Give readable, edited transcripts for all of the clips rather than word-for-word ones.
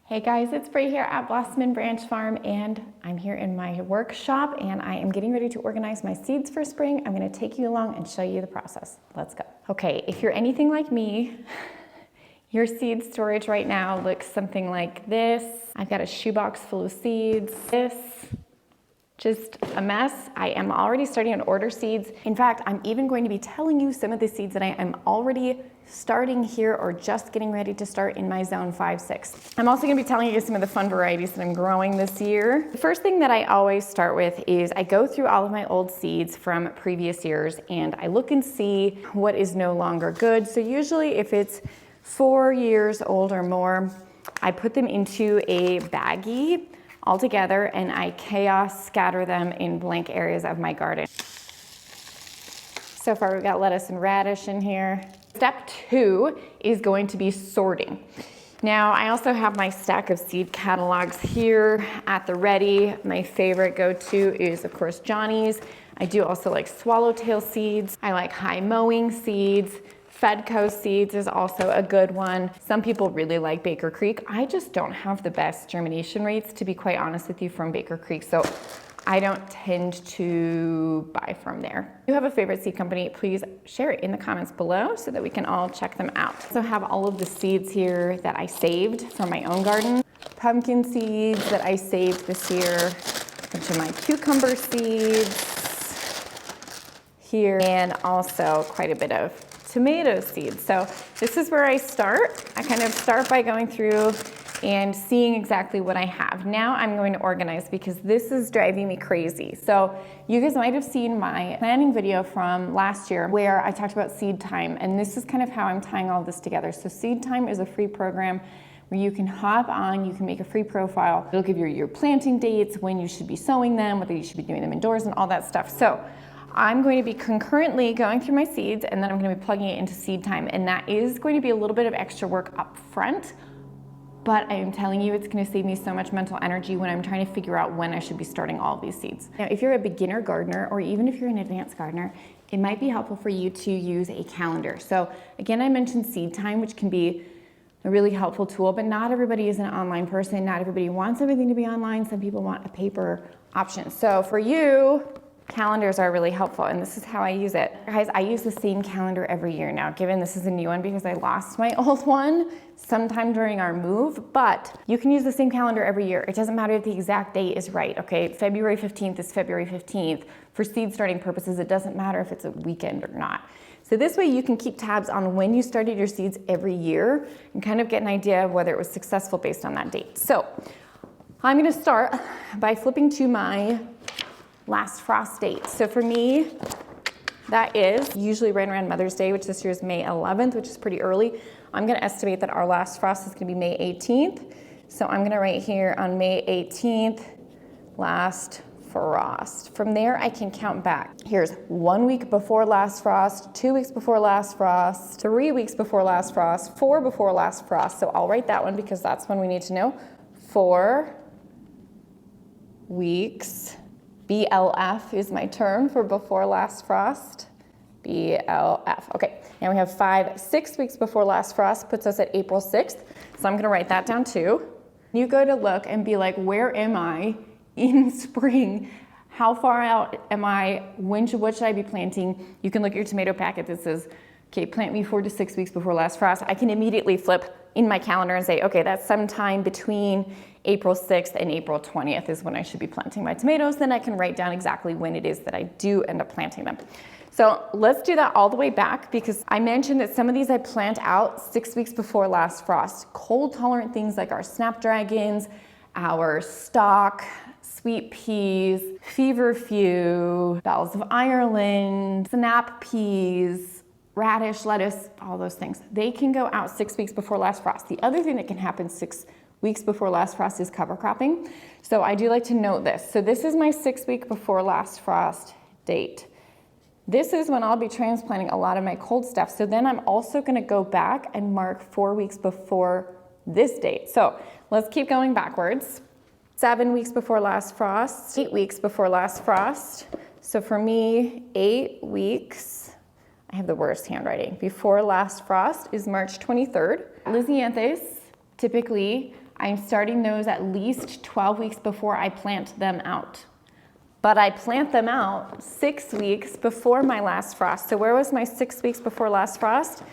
Hey guys, it's Bray here at Blossom and Branch Farm, and I'm here in my workshop and I am getting ready to organize my seeds for spring. I'm gonna take you along and show you the process. Let's go. Okay, if you're anything like me, your seed storage right now looks something like this. I've got a shoebox full of seeds. This, just a mess. I am already starting to order seeds. In fact, I'm even going to be telling you some of the seeds that I am already starting here or just getting ready to start in my zone 5-6. I'm also gonna be telling you some of the fun varieties that I'm growing this year. The first thing that I always start with is I go through all of my old seeds from previous years and I look and see what is no longer good. So usually if it's 4 years old or more, I put them into a baggie all together and I chaos scatter them in blank areas of my garden. So far we've got lettuce and radish in here. Step 2 is going to be sorting. Now I also have my stack of seed catalogs here at the ready. My favorite go-to is of course Johnny's. I do also like swallowtail seeds. I like high mowing seeds. Fedco seeds is also a good one. Some people really like Baker Creek. I just don't have the best germination rates, to be quite honest with you, from Baker Creek. So I don't tend to buy from there. If you have a favorite seed company, please share it in the comments below so that we can all check them out. I also have all of the seeds here that I saved from my own garden. Pumpkin seeds that I saved this year. A bunch of my cucumber seeds here, and also quite a bit of tomato seeds. So this is where I start. I kind of start by going through and seeing exactly what I have. Now I'm going to organize because this is driving me crazy. So you guys might have seen my planning video from last year where I talked about seed time, and this is kind of how I'm tying all this together. So seed time is a free program where you can hop on, you can make a free profile. It'll give you your planting dates, when you should be sowing them, whether you should be doing them indoors and all that stuff. So I'm going to be concurrently going through my seeds and then I'm going to be plugging it into seed time. And that is going to be a little bit of extra work up front, but I am telling you, it's going to save me so much mental energy when I'm trying to figure out when I should be starting all of these seeds. Now, if you're a beginner gardener or even if you're an advanced gardener, it might be helpful for you to use a calendar. So again, I mentioned seed time, which can be a really helpful tool, but not everybody is an online person. Not everybody wants everything to be online. Some people want a paper option. So for you, calendars are really helpful, and this is how I use it. Guys, I use the same calendar every year now, given this is a new one because I lost my old one sometime during our move, but you can use the same calendar every year. It doesn't matter if the exact date is right, okay? February 15th is February 15th. For seed starting purposes, it doesn't matter if it's a weekend or not. So this way you can keep tabs on when you started your seeds every year and kind of get an idea of whether it was successful based on that date. So I'm gonna start by flipping to my last frost date. So for me, that is usually right around Mother's Day, which this year is May 11th, which is pretty early. I'm gonna estimate that our last frost is gonna be May 18th. So I'm gonna write here on May 18th, last frost. From there, I can count back. Here's 1 week before last frost, 2 weeks before last frost, 3 weeks before last frost, 4 before last frost. So I'll write that one because that's one we need to know. 4 weeks. BLF is my term for before last frost. BLF. Okay, now we have 6 weeks before last frost, puts us at April 6th. So I'm gonna write that down too. You go to look and be like, where am I in spring? How far out am I? What should I be planting? You can look at your tomato packet that says, okay, plant me 4 to 6 weeks before last frost. I can immediately flip in my calendar and say, okay, that's sometime between April 6th and April 20th is when I should be planting my tomatoes. Then I can write down exactly when it is that I do end up planting them. So let's do that all the way back because I mentioned that some of these I plant out 6 weeks before last frost. Cold tolerant things like our snapdragons, our stock, sweet peas, feverfew, bells of Ireland, snap peas, radish, lettuce, all those things. They can go out 6 weeks before last frost. The other thing that can happen 6 weeks before last frost is cover cropping. So I do like to note this. So this is my 6 week before last frost date. This is when I'll be transplanting a lot of my cold stuff. So then I'm also gonna go back and mark 4 weeks before this date. So let's keep going backwards. 7 weeks before last frost, 8 weeks before last frost. So for me, 8 weeks, I have the worst handwriting, before last frost is March 23rd. Lisianthus, typically I'm starting those at least 12 weeks before I plant them out. But I plant them out 6 weeks before my last frost. So where was my 6 weeks before last frost?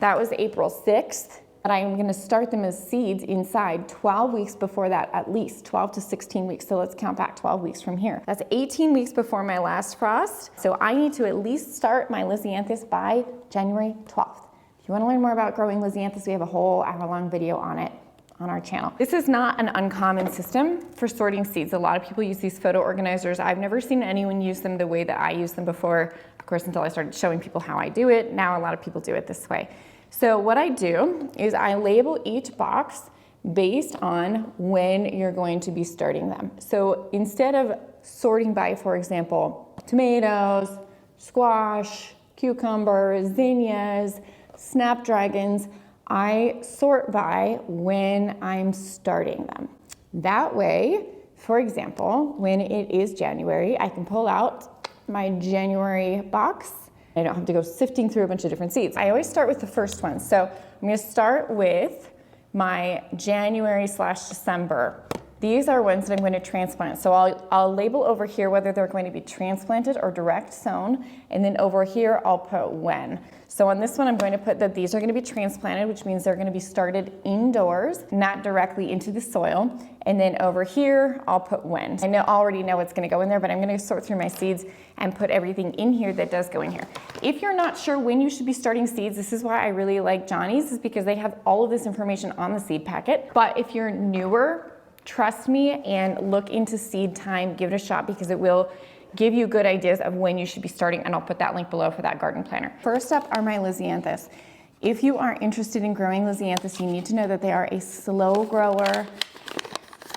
That was April 6th. But I'm gonna start them as seeds inside 12 weeks before that, at least 12 to 16 weeks. So let's count back 12 weeks from here. That's 18 weeks before my last frost. So I need to at least start my lisianthus by January 12th. If you wanna learn more about growing lisianthus, we have a whole hour-long video on it on our channel. This is not an uncommon system for sorting seeds. A lot of people use these photo organizers. I've never seen anyone use them the way that I use them before, of course, until I started showing people how I do it. Now a lot of people do it this way. So what I do is I label each box based on when you're going to be starting them. So instead of sorting by, for example, tomatoes, squash, cucumbers, zinnias, snapdragons, I sort by when I'm starting them. That way, for example, when it is January, I can pull out my January box. I don't have to go sifting through a bunch of different seeds. I always start with the first one. So I'm gonna start with my January/December. These are ones that I'm going to transplant. So I'll label over here whether they're going to be transplanted or direct sown, and then over here I'll put when. So on this one I'm going to put that these are going to be transplanted, which means they're going to be started indoors, not directly into the soil. And then over here I'll put when. I already know what's going to go in there, but I'm going to sort through my seeds and put everything in here that does go in here. If you're not sure when you should be starting seeds, this is why I really like Johnny's, is because they have all of this information on the seed packet. But if you're newer, trust me and look into seed time, give it a shot, because it will give you good ideas of when you should be starting, and I'll put that link below for that garden planner. First up are my lisianthus. If you are interested in growing lisianthus, you need to know that they are a slow grower.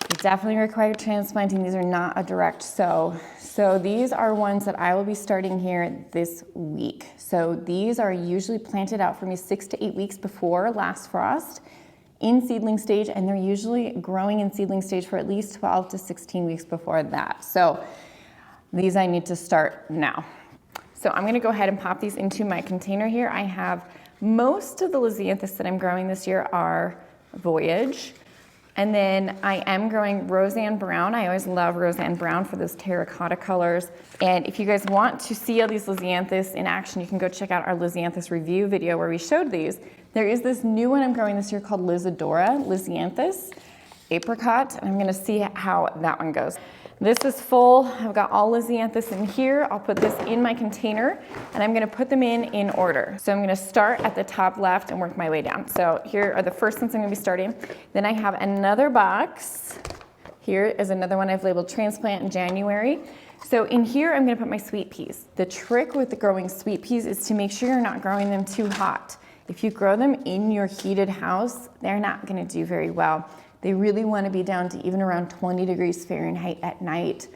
They definitely require transplanting. These are not a direct sow. So these are ones that I will be starting here this week. So these are usually planted out for me 6 to 8 weeks before last frost, in seedling stage, and they're usually growing in seedling stage for at least 12 to 16 weeks before that. So these I need to start now. So I'm gonna go ahead and pop these into my container here. I have most of the lisianthus that I'm growing this year are Voyage. And then I am growing Roseanne Brown. I always love Roseanne Brown for those terracotta colors. And if you guys want to see all these lisianthus in action, you can go check out our lisianthus review video where we showed these. There is this new one I'm growing this year called Lisadora Lisianthus Apricot, and I'm gonna see how that one goes. This is full. I've got all lisianthus in here. I'll put this in my container, and I'm gonna put them in order. So I'm gonna start at the top left and work my way down. So here are the first ones I'm gonna be starting. Then I have another box. Here is another one I've labeled transplant in January. So in here, I'm gonna put my sweet peas. The trick with the growing sweet peas is to make sure you're not growing them too hot. If you grow them in your heated house, they're not gonna do very well. They really want to be down to even around 20 degrees Fahrenheit at night,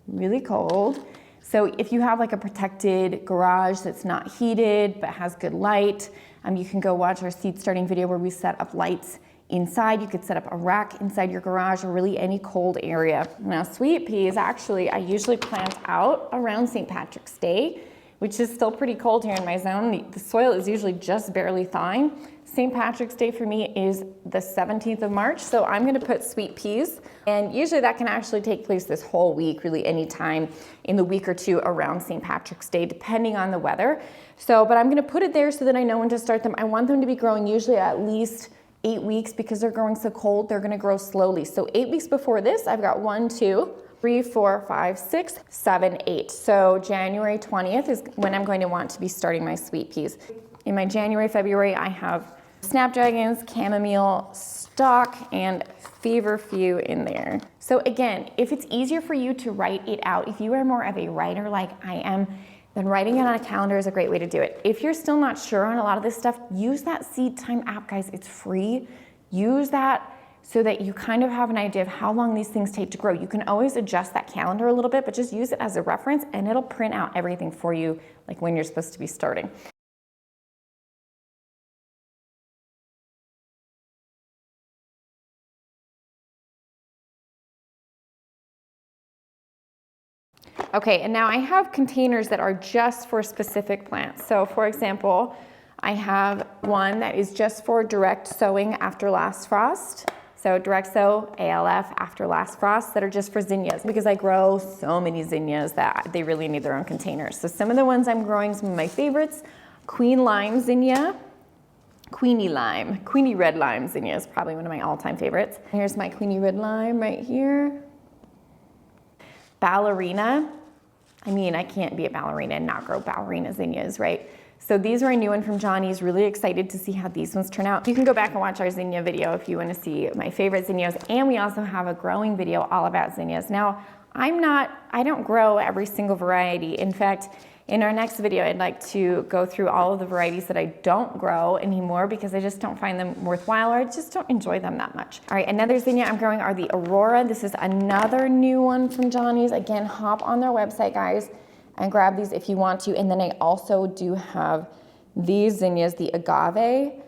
really cold. So if you have like a protected garage that's not heated but has good light, you can go watch our seed starting video where we set up lights inside. You could set up a rack inside your garage or really any cold area. Now sweet peas, actually, I usually plant out around St. Patrick's Day, which is still pretty cold here in my zone. The soil is usually just barely thawing. St. Patrick's Day for me is the 17th of March, so I'm gonna put sweet peas, and usually that can actually take place this whole week, really any time in the week or two around St. Patrick's Day, depending on the weather. So, but I'm gonna put it there so that I know when to start them. I want them to be growing usually at least 8 weeks, because they're growing so cold, they're gonna grow slowly. So 8 weeks before this, I've got 1, 2, 3, 4, 5, 6, 7, 8. So January 20th is when I'm going to want to be starting my sweet peas. In my January, February, I have snapdragons, chamomile, stock, and feverfew in there. So again, if it's easier for you to write it out, if you are more of a writer like I am, then writing it on a calendar is a great way to do it. If you're still not sure on a lot of this stuff, use that Seed Time app, guys. It's free. Use that so that you kind of have an idea of how long these things take to grow. You can always adjust that calendar a little bit, but just use it as a reference, and it'll print out everything for you, like when you're supposed to be starting. Okay, and now I have containers that are just for specific plants. So for example, I have one that is just for direct sowing after last frost. So Direxo, ALF, After Last Frost, that are just for zinnias, because I grow so many zinnias that they really need their own containers. So some of the ones I'm growing, some of my favorites, Queen Lime Zinnia, Queenie Red Lime Zinnia is probably one of my all-time favorites. Here's my Queenie Red Lime right here. Ballerina. I mean, I can't be a ballerina and not grow ballerina zinnias, right? So these are a new one from Johnny's. Really excited to see how these ones turn out. You can go back and watch our zinnia video if you want to see my favorite zinnias. And we also have a growing video all about zinnias. Now, I don't grow every single variety. In fact, in our next video, I'd like to go through all of the varieties that I don't grow anymore because I just don't find them worthwhile, or I just don't enjoy them that much. All right, another zinnia I'm growing are the Aurora. This is another new one from Johnny's. Again, hop on their website, guys, and grab these if you want to. And then I also do have these zinnias, the Agave,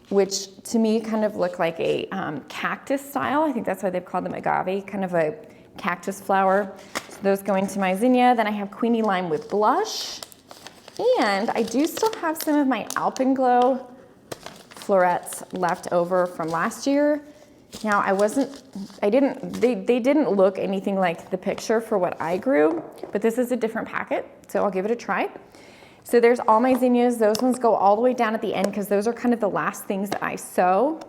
which to me kind of look like a cactus style. I think that's why they've called them Agave, kind of a cactus flower. So those go into my zinnia. Then I have Queenie Lime with Blush. And I do still have some of my Alpenglow florets left over from last year. Now they didn't look anything like the picture for what I grew, but this is a different packet, so I'll give it a try. So there's all my zinnias. Those ones go all the way down at the end because those are kind of the last things that I sow.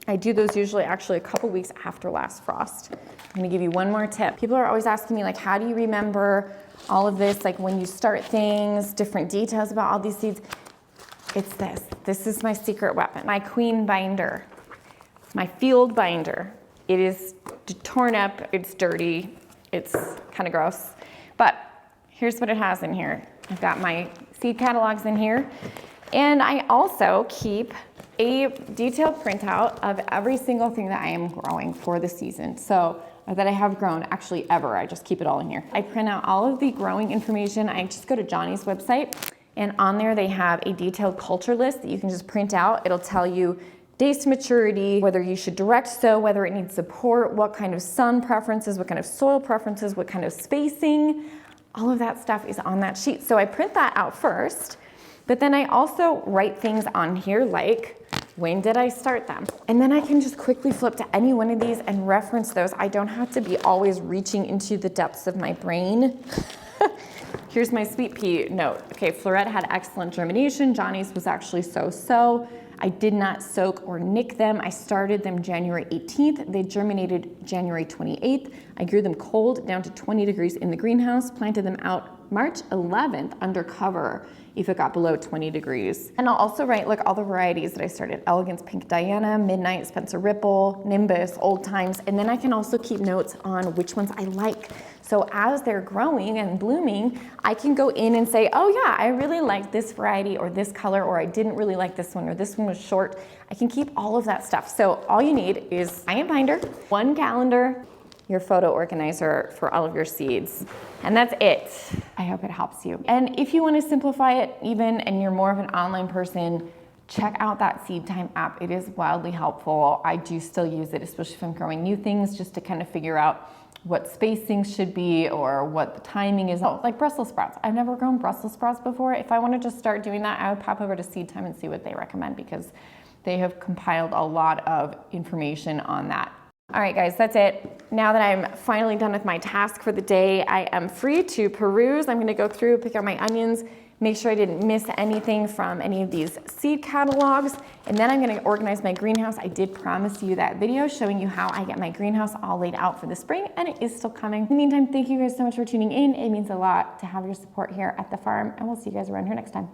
I do those usually actually a couple weeks after last frost. I'm gonna give you one more tip. People are always asking me, like, how do you remember all of this? Like when you start things, different details about all these seeds. It's this. This is my secret weapon, my queen binder, my field binder. It is torn up, it's dirty, it's kind of gross. But here's what it has in here. I've got my seed catalogs in here. And I also keep a detailed printout of every single thing that I am growing for the season. So that I have grown actually ever. I just keep it all in here. I print out all of the growing information. I just go to Johnny's website, and on there they have a detailed culture list that you can just print out. It'll tell you days to maturity, whether you should direct sow, whether it needs support, what kind of sun preferences, what kind of soil preferences, what kind of spacing. All of that stuff is on that sheet. So I print that out first, but then I also write things on here like, when did I start them? And then I can just quickly flip to any one of these and reference those. I don't have to be always reaching into the depths of my brain. Here's my sweet pea note. Okay, Floret had excellent germination. Johnny's was actually so-so. I did not soak or nick them. I started them January 18th. They germinated January 28th. I grew them cold down to 20 degrees in the greenhouse, planted them out March 11th under cover if it got below 20 degrees. And I'll also write like all the varieties that I started: Elegance Pink Diana, Midnight, Spencer Ripple, Nimbus, Old Times. And then I can also keep notes on which ones I like. So as they're growing and blooming, I can go in and say, oh yeah, I really like this variety or this color, or I didn't really like this one, or this one was short. I can keep all of that stuff. So all you need is a binder, one calendar, your photo organizer for all of your seeds. And that's it. I hope it helps you. And if you want to simplify it even, and you're more of an online person, check out that Seed Time app. It is wildly helpful. I do still use it, especially if I'm growing new things, just to kind of figure out what spacing should be or what the timing is. Oh, like Brussels sprouts. I've never grown Brussels sprouts before. If I wanted to start doing that, I would pop over to Seed Time and see what they recommend, because they have compiled a lot of information on that. All right, guys, that's it. Now that I'm finally done with my task for the day, I am free to peruse. I'm gonna go through, pick out my onions, make sure I didn't miss anything from any of these seed catalogs, and then I'm gonna organize my greenhouse. I did promise you that video showing you how I get my greenhouse all laid out for the spring, and it is still coming. In the meantime, thank you guys so much for tuning in. It means a lot to have your support here at the farm, and we'll see you guys around here next time.